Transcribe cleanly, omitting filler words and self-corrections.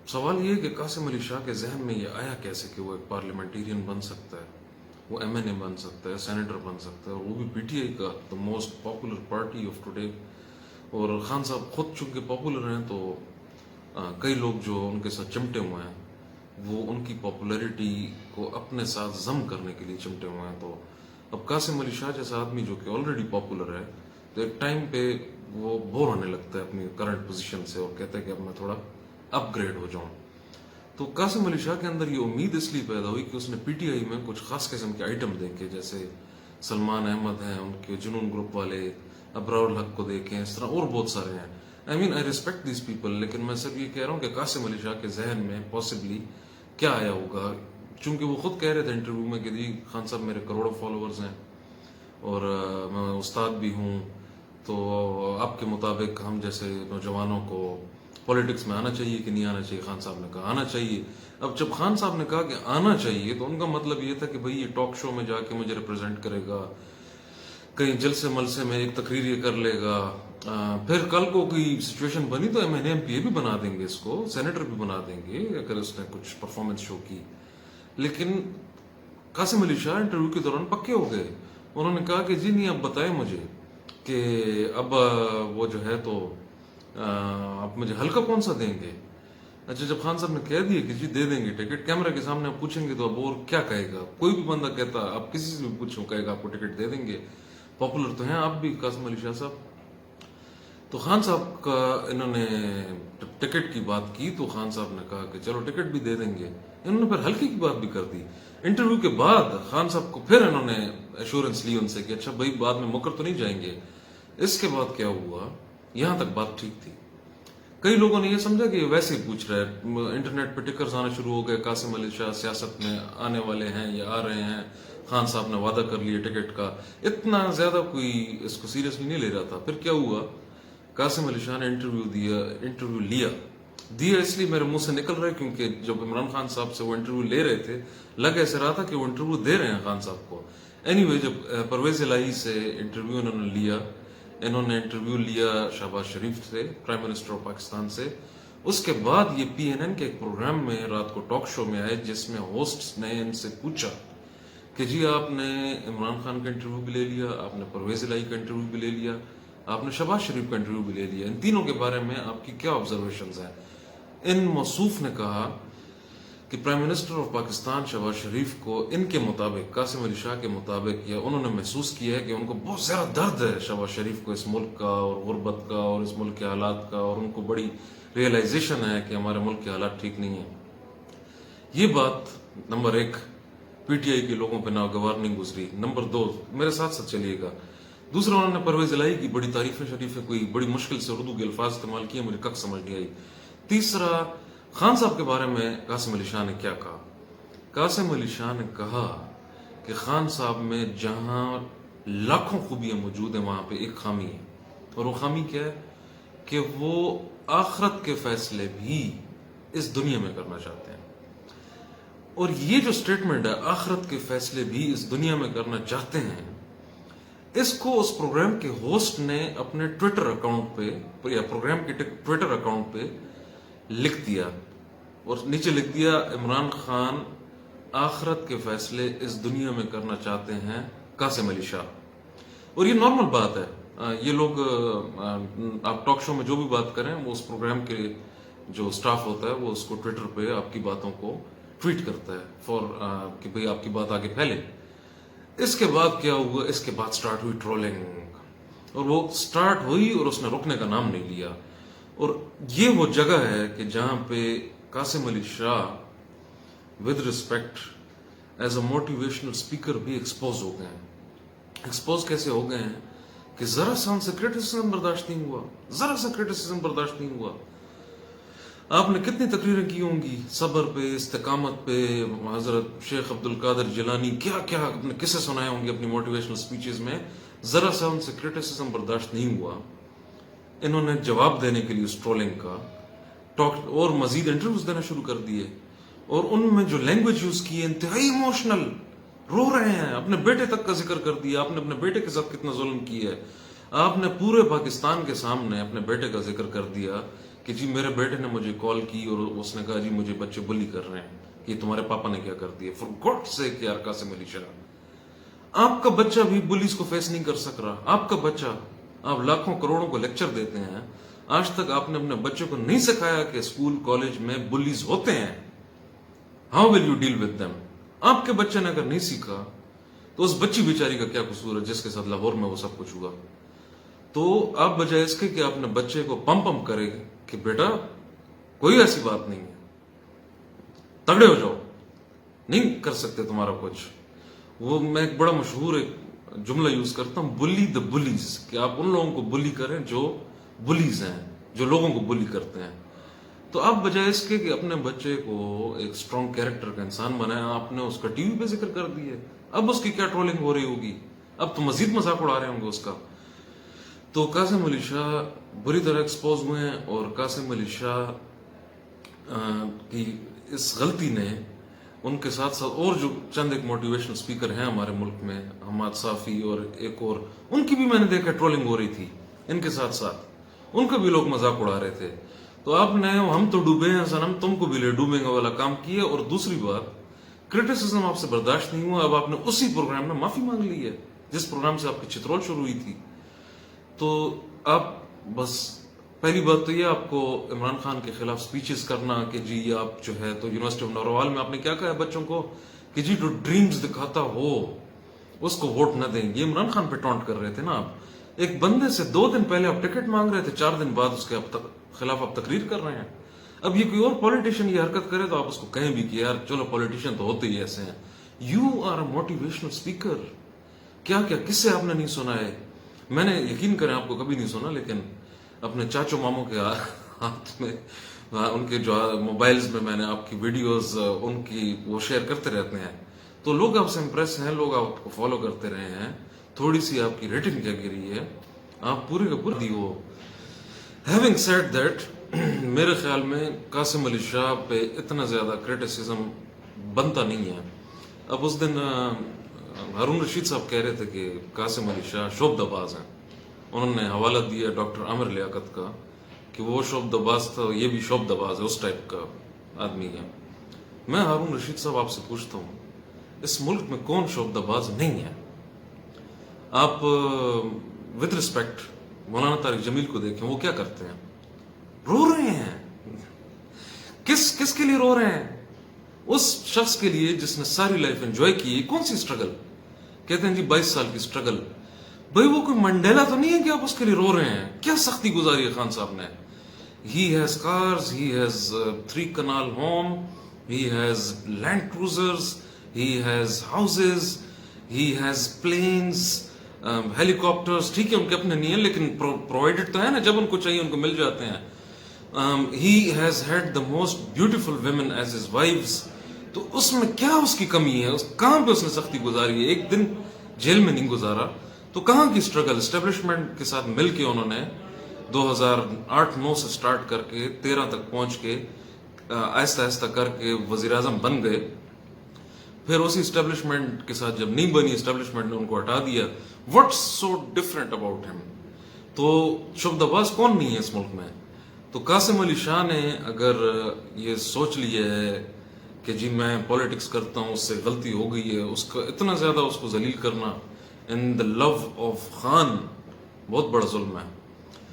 سوال یہ ہے کہ قاسم علی شاہ کے ذہن میں یہ آیا کیسے کہ وہ ایک پارلیمنٹیرین بن سکتا ہے, وہ ایم این اے بن سکتا ہے, سینیٹر بن سکتا ہے, اور وہ بھی پی ٹی آئی کا the most popular party of today. اور خان صاحب خود چونکہ پاپولر ہیں تو کئی لوگ جو ان کے ساتھ چمٹے ہوئے ہیں وہ ان کی پاپولیرٹی کو اپنے ساتھ ضم کرنے کے لیے چمٹے ہوئے ہیں. تو اب قاسم علی شاہ جیسا آدمی جو کہ آلریڈی پاپولر ہے تو ایک ٹائم پہ وہ بور ہونے لگتا ہے اپنی کرنٹ پوزیشن سے اور کہتا ہے کہ اب میں تھوڑا اپ گریڈ ہو جاؤں. تو قاسم علی شاہ کے اندر یہ امید اس لیے پیدا ہوئی کہ اس نے پی ٹی آئی میں کچھ خاص قسم کے آئٹم دیکھے, جیسے سلمان احمد ہیں, ان کے جنون گروپ والے, ابرار الحق کو دیکھیں, اس طرح اور بہت سارے ہیں. آئی ریسپیکٹ دیز پیپل, لیکن میں صرف یہ کہہ رہا ہوں کہ قاسم علی شاہ کے ذہن میں پاسبلی کیا آیا ہوگا, چونکہ وہ خود کہہ رہے تھے انٹرویو میں کہ جی خان صاحب میرے کروڑوں فالوورز ہیں اور میں استاد بھی ہوں, تو آپ کے مطابق ہم جیسے نوجوانوں کو پولیٹکس میں آنا چاہیے کہ نہیں آنا چاہیے؟ خان صاحب نے کہا آنا چاہیے. اب جب خان صاحب نے کہا کہ آنا چاہیے تو ان کا مطلب یہ تھا کہ بھئی یہ ٹاک شو میں جا کے مجھے ریپرزینٹ کرے گا, کہیں جلسے ملسے میں ایک تقریر یہ کر لے گا, پھر کل کو کوئی سچویشن بنی تو ایم این ایم پی اے بھی بنا دیں گے, اس کو سینیٹر بھی بنا دیں گے اگر اس نے کچھ پرفارمنس شو کی. لیکن قاسم علی شاہ انٹرویو کے دوران پکے ہو گئے. انہوں نے کہا کہ جی نہیں اب بتائیں مجھے کہ اب وہ جو ہے تو آپ مجھے حلقہ کون سا دیں گے. اچھا جب خان صاحب نے کہہ دیا کہ جی دے دیں گے ٹکٹ, کیمرہ کے سامنے آپ پوچھیں گے تو اب اور کیا کہے گا؟ کوئی بھی بندہ کہتا, آپ کسی سے بھی پوچھو کہے گا آپ کو ٹکٹ دے دیں گے, پاپولر تو ہیں آپ بھی قاسم علی شاہ صاحب. تو خان صاحب کا انہوں نے ٹکٹ کی بات کی تو خان صاحب نے کہا کہ چلو ٹکٹ بھی دے دیں گے. انہوں نے پھر حلقے کی بات بھی کر دی. انٹرویو کے بعد خان صاحب کو پھر انہوں نے ایشورنس لی ان سے کہ اچھا بھائی بعد میں مکر تو نہیں جائیں گے. اس کے بعد کیا ہوا, یہاں تک بات ٹھیک تھی. کئی لوگوں نے یہ سمجھا کہ ویسے ہی پوچھ رہا ہے, انٹرنیٹ پہ ٹکرز آنا شروع ہو گئے, قاسم علی شاہ سیاست میں آنے والے ہیں یا آ رہے ہیں, خان صاحب نے وعدہ کر لیا ٹکٹ کا. اتنا زیادہ کوئی اس کو سیریسلی نہیں لے رہا تھا. پھر کیا ہوا, قاسم علی شاہ نے انٹرویو لیا اس لیے میرے منہ سے نکل رہا ہے کیونکہ جب عمران خان صاحب سے وہ انٹرویو لے رہے تھے لگ ایسے رہا تھا کہ وہ انٹرویو دے رہے ہیں خان صاحب کو. اینی جب پرویز الہی سے انٹرویو انہوں نے انٹرویو لیا شہباز شریف سے, پرائم منسٹر آف پاکستان سے. اس کے بعد یہ پی این این کے ایک پروگرام میں رات کو ٹاک شو میں آئے جس میں ہوسٹس نے ان سے پوچھا کہ جی آپ نے عمران خان کا انٹرویو بھی لے لیا, آپ نے پرویز الہی کا انٹرویو بھی لے لیا, آپ نے شہباز شریف کا انٹرویو بھی لے لیا, ان تینوں کے بارے میں آپ کی کیا آبزرویشنز ہیں؟ ان موصوف نے کہا کہ prime minister of Pakistan Shehbaz Sharif کو ان کے مطابق, قاسم علی شاہ کے مطابق, یا انہوں نے محسوس کیا ہے کہ ان کو بہت زیادہ درد ہے شہباز شریف کو اس ملک کا اور غربت کا اور اس ملک کے حالات کا, اور ان کو بڑی ریئلائزیشن ہے کہ ہمارے ملک کے حالات ٹھیک نہیں ہیں. یہ بات نمبر 1 پی ٹی آئی کے لوگوں پہ ناگوار نہیں گزری. نمبر 2 میرے ساتھ ساتھ چلیے گا. دوسرا انہوں نے پرویز الہی کی بڑی تعریفیں شریفیں کوئی بڑی مشکل سے اردو کے الفاظ استعمال کیے, مجھے کک سمجھ نہیں آئی. تیسرا خان صاحب کے بارے میں قاسم علی شاہ نے کیا کہا. قاسم علی شاہ نے کہا کہ خان صاحب میں جہاں لاکھوں خوبیاں موجود ہیں وہاں پہ ایک خامی ہے, اور وہ خامی کیا ہے کہ وہ آخرت کے فیصلے بھی اس دنیا میں کرنا چاہتے ہیں. اور یہ جو سٹیٹمنٹ ہے آخرت کے فیصلے بھی اس دنیا میں کرنا چاہتے ہیں, اس کو اس پروگرام کے ہوسٹ نے اپنے ٹویٹر اکاؤنٹ پہ یا پروگرام کے ٹویٹر اکاؤنٹ پہ لکھ دیا, اور نیچے لکھ دیا عمران خان آخرت کے فیصلے اس دنیا میں کرنا چاہتے ہیں قاسم علی شاہ. اور یہ نارمل بات ہے, یہ لوگ آپ ٹاک شو میں جو بھی بات کریں وہ اس پروگرام کے جو سٹاف ہوتا ہے وہ اس کو ٹویٹر پہ آپ کی باتوں کو ٹویٹ کرتا ہے کہ بھئی آپ کی بات آگے پھیلے. اس کے بعد کیا ہوا, اس کے بعد سٹارٹ ہوئی ٹرولنگ, اور وہ سٹارٹ ہوئی اور اس نے رکنے کا نام نہیں لیا. اور یہ وہ جگہ ہے کہ جہاں پہ Qasim Ali Shah with respect as a motivational speaker بھی ایکسپوز ہو گئے ہیں. ایکسپوز کیسے ہو گئے ہیں کہ ذرا سا ان سے کرٹیسزم برداشت نہیں ہوا, ذرا سا کرٹیسزم برداشت نہیں ہوا. آپ نے کتنی تقریریں کی ہوں گی صبر پہ, استقامت پہ, حضرت شیخ عبد القادر جیلانی کیا کیا اپنے قصے سنائے ہوں گے اپنی موٹیویشنل اسپیچز میں. ذرا سا ان سے کرٹیسزم برداشت نہیں ہوا. انہوں نے جواب دینے کے لیے اس ٹرولنگ کا اور مزید انٹرویوز دینا شروع کر دیے, اور ان میں جو لینگویج یوز کی ہے انتہائی ایموشنل, رو رہے ہیں, اپنے بیٹے تک کا ذکر کر دیا. آپ نے اپنے بیٹے کے ساتھ کتنا ظلم کیا ہے, آپ نے پورے پاکستان کے سامنے اپنے بیٹے کا ذکر کر دیا کہ جی میرے بیٹے نے مجھے کال کی اور اس نے کہا جی مجھے بچے بلی کر رہے ہیں کہ تمہارے پاپا نے کیا کر دیا. فار گاڈ سیک یار قاسم علی شاہ, آپ کا بچہ بھی بلیز کو فیس نہیں کر سک رہا. آپ کا بچہ, آپ لاکھوں کروڑوں کو لیکچر دیتے ہیں, آج تک آپ نے اپنے بچوں کو نہیں سکھایا کہ اسکول کالج میں بلیز ہوتے ہیں. How will you deal with them? آپ کے بچے نے اگر نہیں سیکھا تو اس بچی بیچاری کا کیا قصور ہے جس کے ساتھ لاہور میں وہ سب کچھ ہوا؟ تو آپ بجائے اس کے کہ آپ نے بچے کو پمپ کرے کہ بیٹا کوئی ایسی بات نہیں ہے, تگڑے ہو جاؤ, نہیں کر سکتے تمہارا کچھ. وہ میں ایک بڑا مشہور ایک جملہ یوز کرتا ہوں, بلی دا بلیز, کہ آپ ان لوگوں کو بلی کریں جو بلیز ہیں, جو لوگوں کو بلی کرتے ہیں. تو آپ بجائے اس کے کہ اپنے بچے کو ایک اسٹرانگ کیریکٹر کا انسان بنائیں, آپ نے اس کا ٹی وی پہ ذکر کر دیا. اب اس کی کیا ٹرولنگ ہو رہی ہوگی, اب تو مزید مذاق اڑا رہے ہوں گے اس کا. تو قاسم علی شاہ بری طرح ایکسپوز ہوئے ہیں, اور قاسم علی شاہ کی اس غلطی نے ان کے ساتھ ساتھ اور جو چند ایک موٹیویشنل اسپیکر ہیں ہمارے ملک میں, حماد صافی اور ایک اور, ان کی بھی میں نے دیکھا ٹرولنگ ہو رہی تھی ان کے ساتھ ساتھ, ان کا بھی لوگ مذاق اڑا رہے تھے. تو آپ نے ہم تو ڈوبے ہیں صنم تم کو بھی لے ڈوبیں گے والا کام کیا. اور دوسری بات, کرٹیسزم آپ سے برداشت نہیں ہوا, اب آپ نے اسی پروگرام میں معافی مانگ لی ہے جس پروگرام سے آپ کی چترول شروع ہوئی تھی. تو آپ بس پہلی بات تو یہ آپ کو عمران خان کے خلاف سپیچز کرنا کہ جی آپ جو ہے تو یونیورسٹی آف نوروال میں آپ نے کیا کہا بچوں کو کہ جی جو ڈریمز دکھاتا ہو اس کو ووٹ نہ دیں. یہ عمران خان پہ ٹونٹ کر رہے تھے نا آپ. ایک بندے سے 2 دن پہلے آپ ٹکٹ مانگ رہے تھے, 4 دن بعد اس کے خلاف آپ تقریر کر رہے ہیں. اب یہ کوئی اور پولیٹیشین یہ حرکت کرے تو آپ اس کو کہیں بھی کہ یار چلو پولیٹیشین تو ہوتے ہی ایسے ہیں. You are a motivational speaker. کیا کیا کس سے آپ نے نہیں سنا ہے؟ میں نے, یقین کریں آپ کو کبھی نہیں سنا, لیکن اپنے چاچو ماموں کے ہاتھ میں ان کے جو موبائلز میں نے آپ کی ویڈیوز ان کی وہ شیئر کرتے رہتے ہیں. تو لوگ آپ سے امپریس ہیں, لوگ آپ کو فالو کرتے رہے ہیں. تھوڑی سی آپ کی ریٹنگ کیا گری ہے, آپ پورے کا پورا دی ہو. ہیونگ سیڈ دیٹ, میرے خیال میں قاسم علی شاہ پہ اتنا زیادہ کرٹیسزم بنتا نہیں ہے. اب اس دن ہارون رشید صاحب کہہ رہے تھے کہ قاسم علی شاہ شعبدہ باز ہیں. انہوں نے حوالہ دیا ڈاکٹر عامر لیاقت کا کہ وہ شعبدہ باز تھا, یہ بھی شعبدہ باز ہے, اس ٹائپ کا آدمی ہے. میں ہارون رشید صاحب آپ سے پوچھتا ہوں, اس ملک میں کون شعبدہ باز نہیں ہے؟ آپ وتھ رسپیکٹ مولانا طارق جمیل کو دیکھیں, وہ کیا کرتے ہیں؟ رو رہے ہیں. کس کے لیے رو رہے ہیں؟ اس شخص کے لیے جس نے ساری لائف انجوائے کی. کون سی اسٹرگل؟ کہتے ہیں جی 22 سال کی اسٹرگل. بھائی وہ کوئی منڈیلا تو نہیں ہے کہ آپ اس کے لیے رو رہے ہیں. کیا سختی گزاری ہے خان صاحب نے. He has cars, he has 3 kanal home, he has land cruisers, he has houses, he has planes, helicopters. ٹھیک ہے ان کے اپنے نہیں ہیں لیکن پرووائڈڈ تو ہے نا, جب ان کو چاہیے ان کو مل جاتے ہیں. He has had the most beautiful women as his wives. تو اس میں کیا اس کی کمی ہے؟ کہاں پہ اس نے سختی گزاری ہے؟ ایک دن جیل میں نہیں گزارا. تو کہاں کی اسٹرگل؟ اسٹیبلشمنٹ کے ساتھ مل کے انہوں نے 2008-9 سے سٹارٹ کر کے 13 تک پہنچ کے آہستہ آہستہ کر کے وزیر اعظم بن گئے. پھر اسی اسٹیبلشمنٹ کے ساتھ جب نہیں بنی اسٹیبلشمنٹ نے ان کو ہٹا دیا. واٹس سو ڈفرینٹ اباؤٹ ہم؟ تو شعبدہ باز کون نہیں ہے اس ملک میں؟ تو قاسم علی شاہ نے اگر یہ سوچ لیا ہے کہ جی میں پولیٹکس کرتا ہوں, اس سے غلطی ہو گئی ہے, اس کا اتنا زیادہ اس کو ذلیل کرنا ان دا لو آف خان بہت بڑا ظلم ہے.